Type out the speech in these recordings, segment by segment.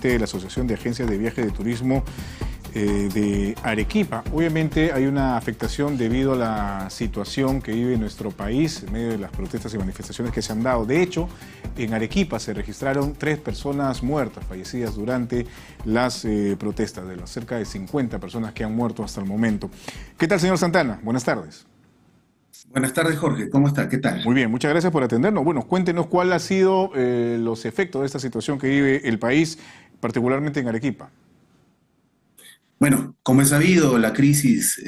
De la Asociación de Agencias de Viajes de Turismo de Arequipa. Obviamente hay una afectación debido a la situación que vive nuestro país en medio de las protestas y manifestaciones que se han dado. De hecho, en Arequipa se registraron 3 personas muertas, fallecidas durante las protestas, de las cerca de 50 personas que han muerto hasta el momento. ¿Qué tal, señor Santana? Buenas tardes. Buenas tardes, Jorge. ¿Cómo está? ¿Qué tal? Muy bien, muchas gracias por atendernos. Bueno, cuéntenos cuál ha sido los efectos de esta situación que vive el país, particularmente en Arequipa. Bueno, como es sabido, la crisis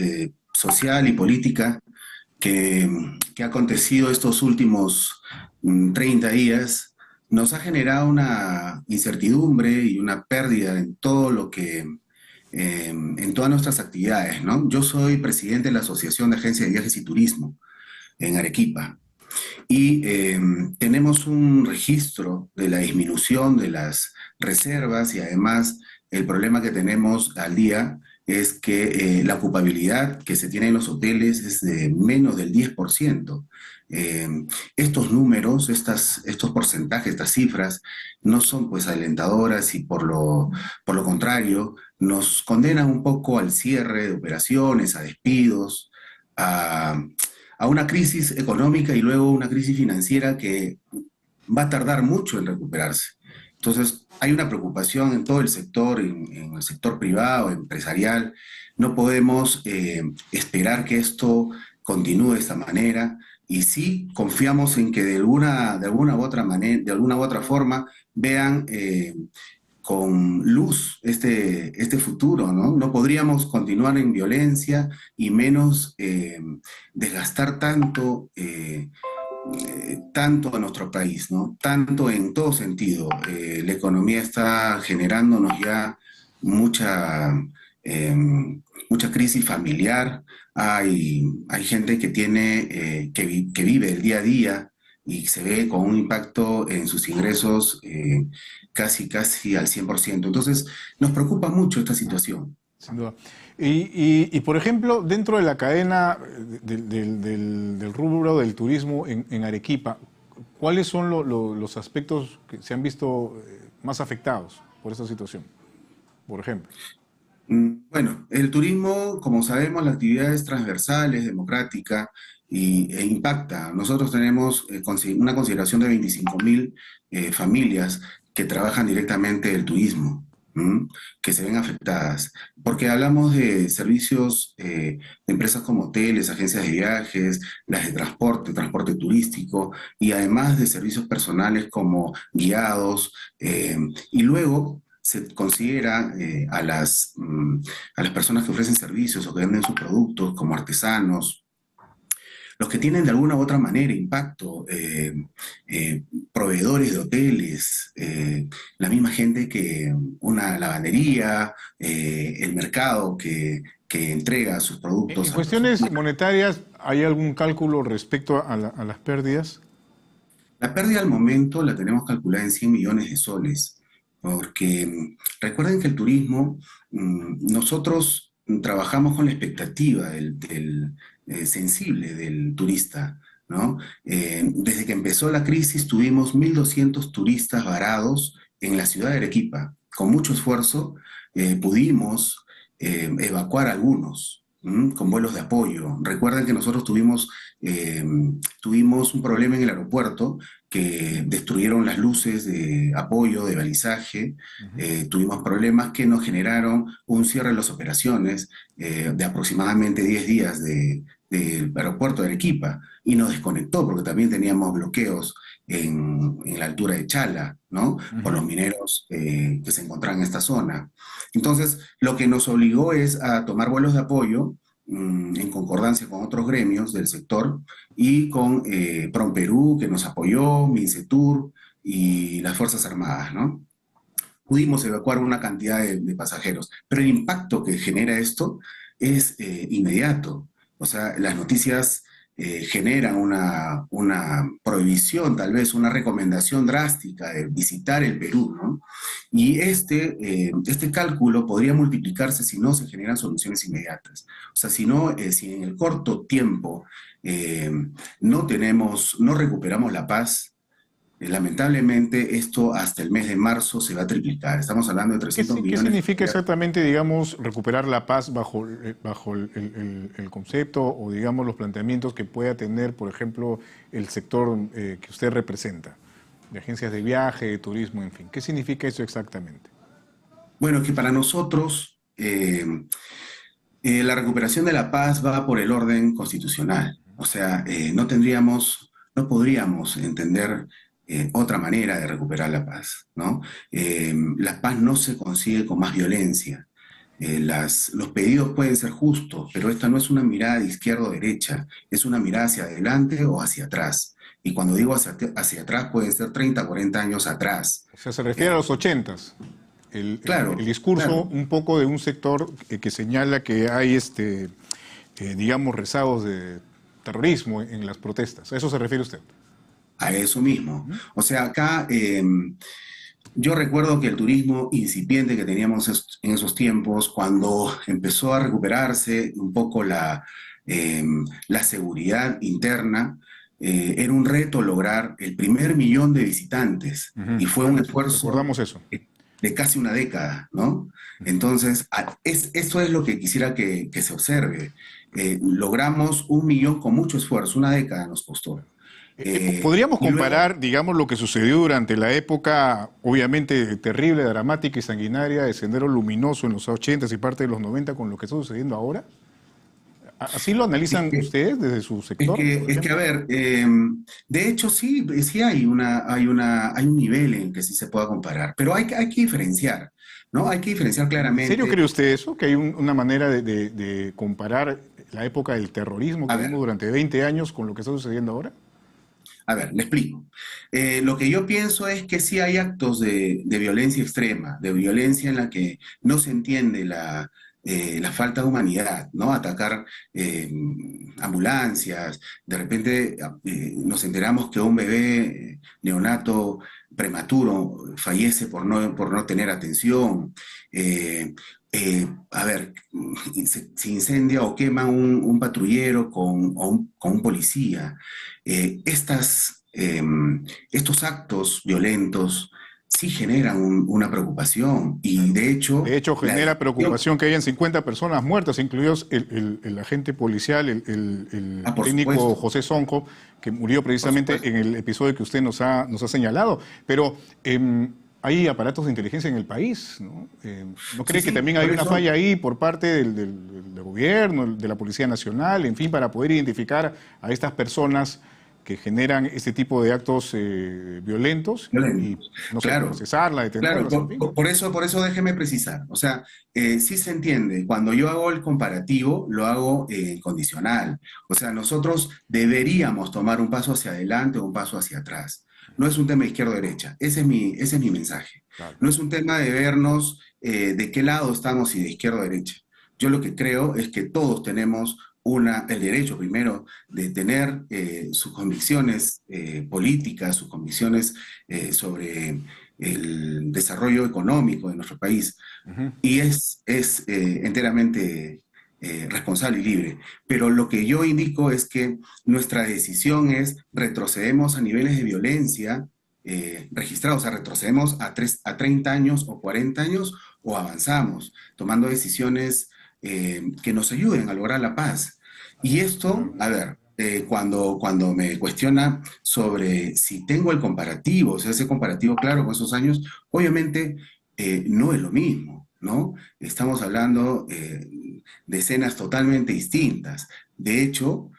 social y política que, que ha acontecido estos últimos 30 días nos ha generado una incertidumbre y una pérdida en todo lo que, en todas nuestras actividades, ¿no? Yo soy presidente de la Asociación de Agencias de Viajes y Turismo en Arequipa. Y tenemos un registro de la disminución de las reservas y además el problema que tenemos al día es que la ocupabilidad que se tiene en los hoteles es de menos del 10%. Eh, Estos números, estos porcentajes, estas cifras, no son pues alentadoras y por lo contrario nos condenan un poco al cierre de operaciones, a despidos, a a una crisis económica y luego una crisis financiera que va a tardar mucho en recuperarse. Entonces, hay una preocupación en todo el sector, en el sector privado, empresarial. No podemos esperar que esto continúe de esta manera y sí confiamos en que de alguna u otra manera, de alguna u otra forma, vean con luz este futuro, ¿no? No podríamos continuar en violencia y menos desgastar tanto a nuestro país, ¿no? Tanto en todo sentido. La economía está generándonos ya mucha, eh, mucha crisis familiar. Hay gente que que vive el día a día y se ve con un impacto en sus ingresos casi al 100%. Entonces, nos preocupa mucho esta situación. Sin duda. Por ejemplo, dentro de la cadena del rubro del turismo en Arequipa, ¿cuáles son los aspectos que se han visto más afectados por esta situación, por ejemplo? Bueno, el turismo, como sabemos, la actividad es transversal, es democrática e impacta. Nosotros tenemos una consideración de 25.000 familias que trabajan directamente del turismo, ¿m? Que se ven afectadas. Porque hablamos de servicios de empresas como hoteles, agencias de viajes, las de transporte turístico, y además de servicios personales como guiados, y luego se considera a las personas que ofrecen servicios o que venden sus productos como artesanos, los que tienen de alguna u otra manera impacto, proveedores de hoteles, la misma gente que una lavandería, el mercado que entrega sus En productos a los cuestiones hoteles. monetarias, ¿hay algún cálculo respecto a las pérdidas? La pérdida al momento la tenemos calculada en 100 millones de soles, porque recuerden que el turismo, nosotros trabajamos con la expectativa sensible del turista, ¿no? Desde que empezó la crisis tuvimos 1.200 turistas varados en la ciudad de Arequipa. Con mucho esfuerzo pudimos evacuar algunos. Con vuelos de apoyo. Recuerden que nosotros eh, tuvimos un problema en el aeropuerto que destruyeron las luces de apoyo, de balizaje. Ujú. Tuvimos problemas que nos generaron un cierre de las operaciones de aproximadamente 10 días del aeropuerto de Arequipa y nos desconectó porque también teníamos bloqueos en la altura de Chala, ¿no? Por Ujú. los mineros que se encontraban en esta zona. Entonces, lo que nos obligó es a tomar vuelos de apoyo en concordancia con otros gremios del sector y con PROMPERÚ, que nos apoyó, MINCETUR y las Fuerzas Armadas, ¿no? Pudimos evacuar una cantidad de pasajeros, pero el impacto que genera esto es inmediato. O sea, las noticias generan una prohibición, tal vez una recomendación drástica de visitar el Perú, ¿no? Y este cálculo podría multiplicarse si no se generan soluciones inmediatas. O sea, si en el corto tiempo eh, no recuperamos la paz, lamentablemente esto hasta el mes de marzo se va a triplicar. Estamos hablando de ¿Qué, 300 qué millones. significa exactamente, digamos, recuperar la paz bajo, bajo el concepto o, digamos, los planteamientos que pueda tener, por ejemplo, el sector que usted representa, de agencias de viaje, de turismo, en fin? ¿Qué significa eso exactamente? Bueno, que para nosotros la recuperación de la paz va por el orden constitucional. O sea, no podríamos entender otra manera de recuperar la paz, ¿no? La paz no se consigue con más violencia. Los pedidos pueden ser justos, pero esta no es una mirada de izquierda o derecha, es una mirada hacia adelante o hacia atrás. Y cuando digo hacia atrás, puede ser 30, 40 años atrás. O sea, se refiere a Eh, los ochentas. El claro, discurso claro. un poco de un sector que señala que hay, digamos, rezagos de terrorismo en las protestas. ¿A eso se refiere usted? A eso mismo. ¿Mm? O sea, acá yo recuerdo que el turismo incipiente que teníamos en esos tiempos, cuando empezó a recuperarse un poco la seguridad interna, era un reto lograr el primer millón de visitantes Ujú, y fue un claro, esfuerzo recordamos eso. de casi una década, ¿no? Entonces, eso es lo que quisiera que se observe. Logramos 1 millón con mucho esfuerzo, una década nos costó. Podríamos Y luego, comparar, digamos, lo que sucedió durante la época, obviamente terrible, dramática y sanguinaria de Sendero Luminoso en los 80 y parte de los 90 con lo que está sucediendo ahora. ¿Así lo es analizan que, ustedes desde su es sector, que, por es que, a ejemplo? ver, de hecho sí, sí hay un nivel en que sí se pueda comparar, pero hay que diferenciar, ¿no? Hay que diferenciar ¿En serio cree claramente. usted eso? ¿Que hay una manera de comparar la época del terrorismo que A vimos ver, durante 20 años con lo que está sucediendo ahora? le explico. Lo que yo pienso es que sí hay actos de violencia extrema, de violencia en la que no se entiende la falta de humanidad, ¿no? Atacar ambulancias, de repente nos enteramos que un bebé neonato prematuro fallece por no tener atención. Eh, a ver, se incendia o quema un patrullero con un policía. Estos actos violentos sí generan una preocupación y Claro. de hecho De hecho, la genera decisión, preocupación que hayan 50 personas muertas, incluidos el agente policial, el por técnico supuesto, José Sonjo, que murió por precisamente supuesto, en el episodio que usted nos ha señalado. Pero hay aparatos de inteligencia en el país, ¿no? ¿No sí, cree que sí, también hay por una eso, falla ahí por parte del gobierno, de la Policía Nacional, en fin, para poder identificar a estas personas que generan este tipo de actos violentos y, violentos. no sé, Claro, procesarlas, claro, detenerlas, en fin? por eso déjeme precisar. O sea, sí se entiende, cuando yo hago el comparativo, lo hago condicional. O sea, nosotros deberíamos tomar un paso hacia adelante o un paso hacia atrás. No es un tema de izquierda o derecha, ese es mi mensaje. Claro. No es un tema de vernos de qué lado estamos, si de izquierda o derecha. Yo lo que creo es que todos tenemos el derecho, primero, de tener sus convicciones políticas, sus convicciones sobre el desarrollo económico de nuestro país Ujú. y es enteramente responsable y libre. Pero lo que yo indico es que nuestra decisión es retrocedemos a niveles de violencia registrados, o sea, retrocedemos a 30 años o 40 años o avanzamos, tomando decisiones que nos ayuden a lograr la paz. Y esto, Claro. a ver, cuando me cuestiona sobre si tengo el comparativo, o sea, ese comparativo claro con esos años, obviamente no es lo mismo, ¿no? Estamos hablando de escenas totalmente distintas. De hecho,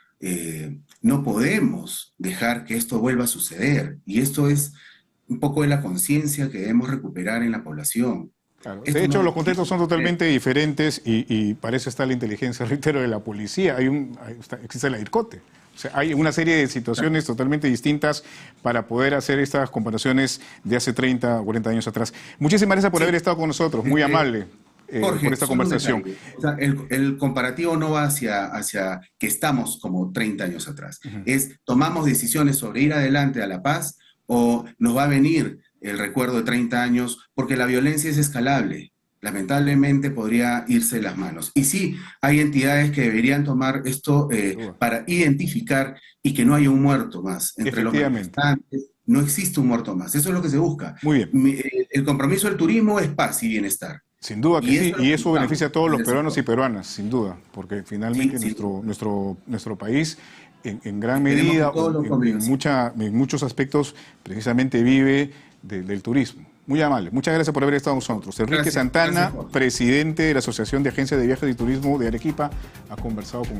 no podemos dejar que esto vuelva a suceder. Y esto es un poco de la conciencia que debemos recuperar en la población. Claro. De Esto hecho, no los tiene contextos son que ser. totalmente diferentes y para eso está la inteligencia, reitero, de la policía. Existe la IRCOTE. O sea, hay una serie de situaciones totalmente distintas para poder hacer estas comparaciones de hace 30 o 40 años atrás. Muchísimas gracias por haber Sí, estado con nosotros. Muy este, amable por Jorge, esta solo un conversación. detalle. O sea, el comparativo no va hacia que estamos como 30 años atrás. Ujú. Es tomamos decisiones sobre ir adelante a la paz o nos va a venir el recuerdo de 30 años porque la violencia es escalable. Lamentablemente podría irse de las manos. Y sí, hay entidades que deberían tomar esto Sin duda. para identificar y que no haya un muerto más entre los Efectivamente. manifestantes no existe un muerto más. Eso es lo que se busca. Muy bien. El compromiso del turismo es paz y bienestar. Sin duda que Y sí, eso es lo y que eso buscamos beneficia a todos los desde el peruanos y sector. peruanas, sin duda, porque Sí, finalmente sí. nuestro país, en gran Esperemos que medida, todos los convivas. en muchos aspectos, precisamente vive del turismo. Muy amable. Muchas gracias por haber estado con nosotros. Enrique Gracias Santana, por... presidente de la Asociación de Agencias de Viajes y Turismo de Arequipa, ha conversado con nosotros.